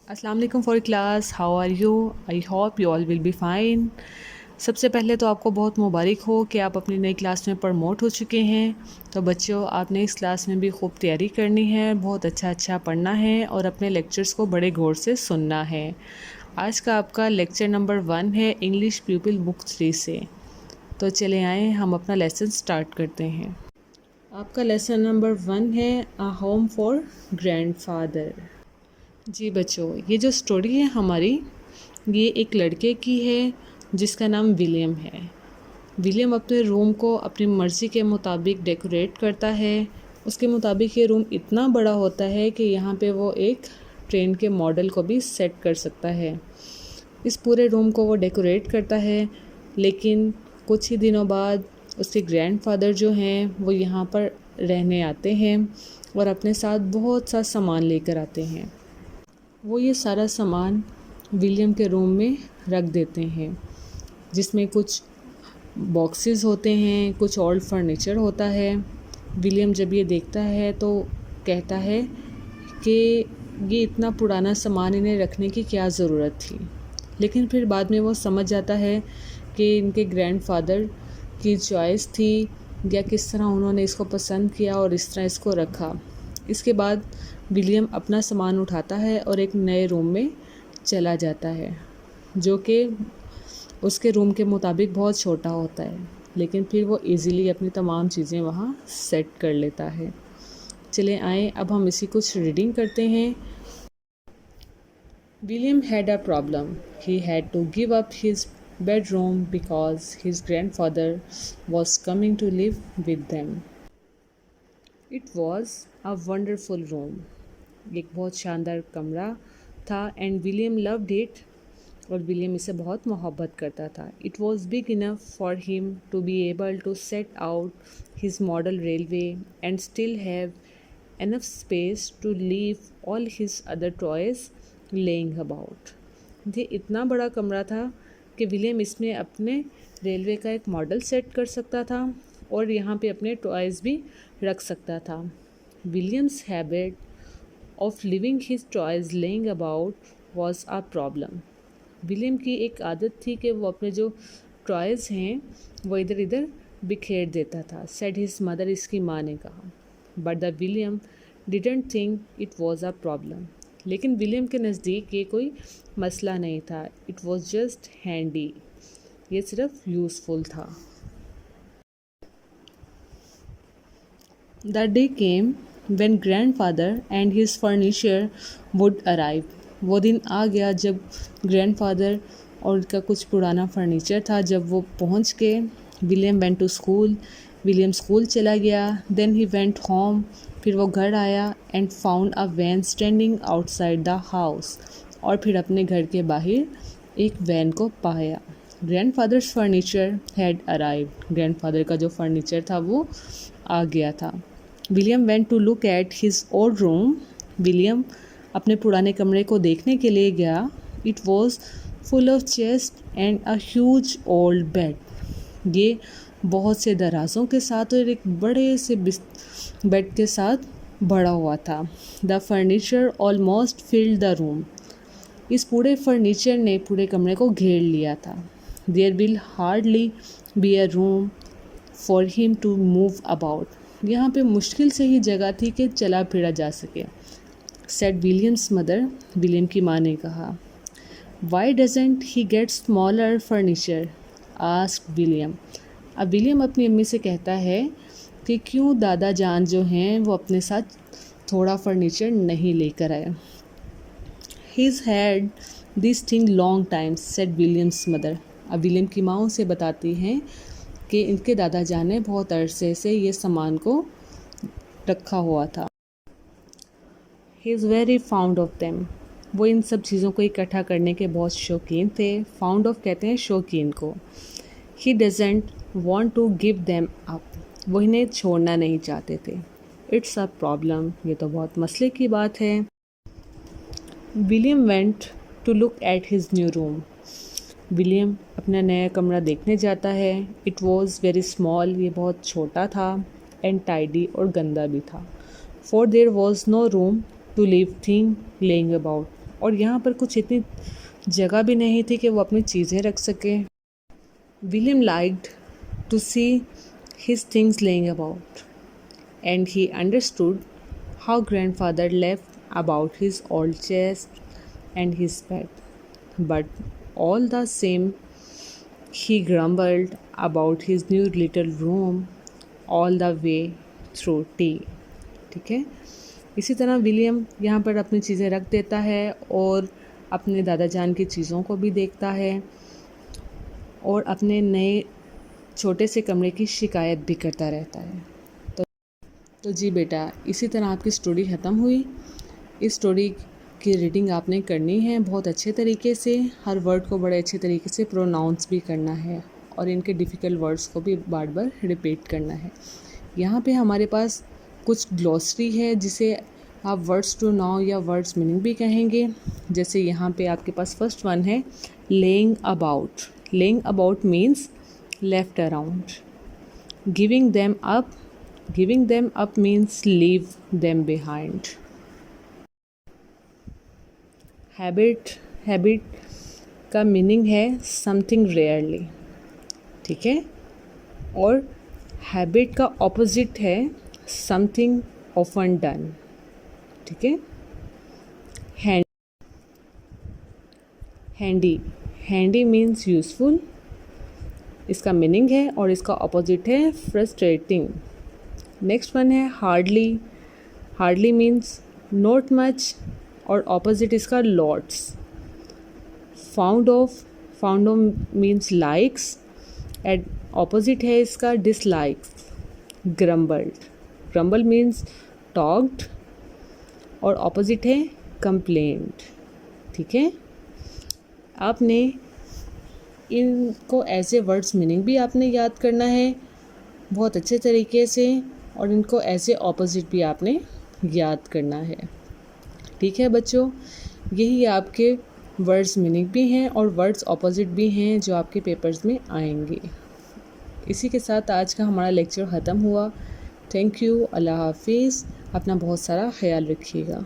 अस्सलाम वालेकुम for class, how are you? I hope you all will be fine. सबसे पहले तो आपको बहुत मुबारक हो कि आप अपनी नई क्लास में प्रमोट हो चुके हैं। तो बच्चों, आपने इस क्लास में भी खूब तैयारी करनी है, बहुत अच्छा पढ़ना है और अपने लेक्चर्स को बड़े गौर से सुनना है। आज का आपका लेक्चर नंबर 1 है इंग्लिश पीपल बुक 3 से। तो चले आए हम अपना लेसन स्टार्ट करते हैं। आपका लेसन नंबर 1 है अ होम फॉर ग्रैंडफादर। जी बच्चों, ये जो स्टोरी है हमारी, ये एक लड़के की है जिसका नाम विलियम है। विलियम अपने रूम को अपनी मर्ज़ी के मुताबिक डेकोरेट करता है। उसके मुताबिक ये रूम इतना बड़ा होता है कि यहाँ पे वो एक ट्रेन के मॉडल को भी सेट कर सकता है। इस पूरे रूम को वो डेकोरेट करता है, लेकिन कुछ ही दिनों बाद उसके ग्रैंडफादर जो हैं वो यहाँ पर रहने आते हैं और अपने साथ बहुत सा सामान लेकर आते हैं। वो ये सारा सामान विलियम के रूम में रख देते हैं, जिसमें कुछ बॉक्सेस होते हैं, कुछ ओल्ड फर्नीचर होता है। विलियम जब ये देखता है तो कहता है कि ये इतना पुराना सामान इन्हें रखने की क्या ज़रूरत थी। लेकिन फिर बाद में वो समझ जाता है कि इनके ग्रैंडफादर की चॉइस थी या किस तरह उन्होंने इसको पसंद किया और इस तरह इसको रखा। इसके बाद विलियम अपना सामान उठाता है और एक नए रूम में चला जाता है, जो कि उसके रूम के मुताबिक बहुत छोटा होता है, लेकिन फिर वो इजीली अपनी तमाम चीज़ें वहाँ सेट कर लेता है। चले आए अब हम इसी कुछ रीडिंग करते हैं। William had a problem. He had to give up his bedroom because his grandfather was coming to live with them. It was a wonderful room. एक बहुत शानदार कमरा था एंड विलियम लव्ड इट, और विलियम इसे बहुत मोहब्बत करता था। It was big enough for him to be able to set out his model railway and still have enough space to leave all his other toys laying about. ये इतना बड़ा कमरा था कि विलियम इसमें अपने रेलवे का एक मॉडल सेट कर सकता था और यहाँ पे अपने टॉयज़ भी रख सकता था। Williams habit of living his toys laying about was a problem. William की एक आदत थी कि वो अपने जो टॉयज़ हैं वो इधर इधर बिखेर देता था, सेड हिज मदर, इसकी माँ ने कहा। But the William didn't think it was a problem. लेकिन विलियम के नज़दीक ये कोई मसला नहीं था। इट वॉज जस्ट हैंडी, ये सिर्फ यूज़फुल था। The day came when grandfather and his furniture would arrive. वो दिन आ गया जब ग्रैंडफादर और उनका कुछ पुराना फर्नीचर था जब वो पहुंच गए। William went to school. William school चला गया. Then he went home. फिर वो घर आया and found a van standing outside the house. और फिर अपने घर के बाहर एक वैन को पाया। Grandfather's furniture had arrived. Grandfather का जो फर्नीचर था वो आ गया था। William went to look at his old room. William अपने पुराने कमरे को देखने के लिए गया. It was full of chest and a huge old bed. ये बहुत से दराजों के साथ और एक बड़े से बेड के साथ भरा हुआ था. The furniture almost filled the room. इस पूरे फर्नीचर ने पूरे कमरे को घेर लिया था. There will hardly be a room for him to move about. यहाँ पे मुश्किल से ही जगह थी कि चला फिरा जा सके. Said Williams mother. विलियम की माँ ने कहा. Why doesn't he get smaller furniture, asked William. अब विलियम अपनी अम्मी से कहता है कि क्यों दादा जान जो हैं वो अपने साथ थोड़ा फर्नीचर नहीं लेकर आए. He's had this thing long time, said Williams mother. अब विलियम की माँ उसे बताती हैं कि इनके दादा जान ने बहुत अरसे से ये सामान को रखा हुआ था. He is very fond of them. वो इन सब चीज़ों को इकट्ठा करने के बहुत शौकीन थे. फाउंड ऑफ कहते हैं शौकीन को. He doesn't want to give them up. वो इन्हें छोड़ना नहीं चाहते थे. It's a problem. ये तो बहुत मसले की बात है. William went to look at his new room. William अपना नया कमरा देखने जाता है. It was very small. ये बहुत छोटा था. एंड टाइडी, और गंदा भी था. For there was no room to leave thing laying about. और यहाँ पर कुछ इतनी जगह भी नहीं थी कि वो अपनी चीज़ें रख सके। William liked to see his things laying about, and he understood how grandfather left about his old chest and his bed. But all the same, he grumbled about his new little room all the way through tea. ठीक है, इसी तरह William यहाँ पर अपनी चीज़ें रख देता है और अपने दादा जान की चीज़ों को भी देखता है और अपने नए छोटे से कमरे की शिकायत भी करता रहता है। तो जी बेटा, इसी तरह आपकी स्टोरी ख़त्म हुई। इस स्टोरी की रीडिंग आपने करनी है बहुत अच्छे तरीके से, हर वर्ड को बड़े अच्छे तरीके से प्रोनाउंस भी करना है और इनके डिफ़िकल्ट वर्ड्स को भी बार बार रिपीट करना है। यहाँ पे हमारे पास कुछ ग्लॉसरी है जिसे आप वर्ड्स टू नाउ या वर्ड्स मीनिंग भी कहेंगे। जैसे यहाँ पे आपके पास फर्स्ट वन है laying about. Laying about means left around. Giving them up means leave them behind. Habit का मीनिंग है something rarely, ठीक है, और हैबिट का ऑपोजिट है something often done, ठीक है। हैंडी मीन्स यूज़फुल, इसका मीनिंग है, और इसका ऑपोजिट है फ्रस्ट्रेटिंग। नेक्स्ट वन है हार्डली मीन्स नॉट मच और ऑपोजिट इसका lots. Found of means likes and opposite है इसका डिसलाइक्स। ग्रम्बल मीन्स टॉक्ड और ऑपोजिट है कंप्लेंट, ठीक है। आपने इनको एज ए वर्ड्स मीनिंग भी आपने याद करना है बहुत अच्छे तरीके से, और इनको एज ए ऑपोजिट भी आपने याद करना है, ठीक है बच्चों। यही आपके वर्ड्स मीनिंग भी हैं और वर्ड्स ऑपोजिट भी हैं जो आपके पेपर्स में आएंगे। इसी के साथ आज का हमारा लेक्चर ख़त्म हुआ। थैंक यू, अल्लाह हाफिज़। अपना बहुत सारा ख्याल रखिएगा।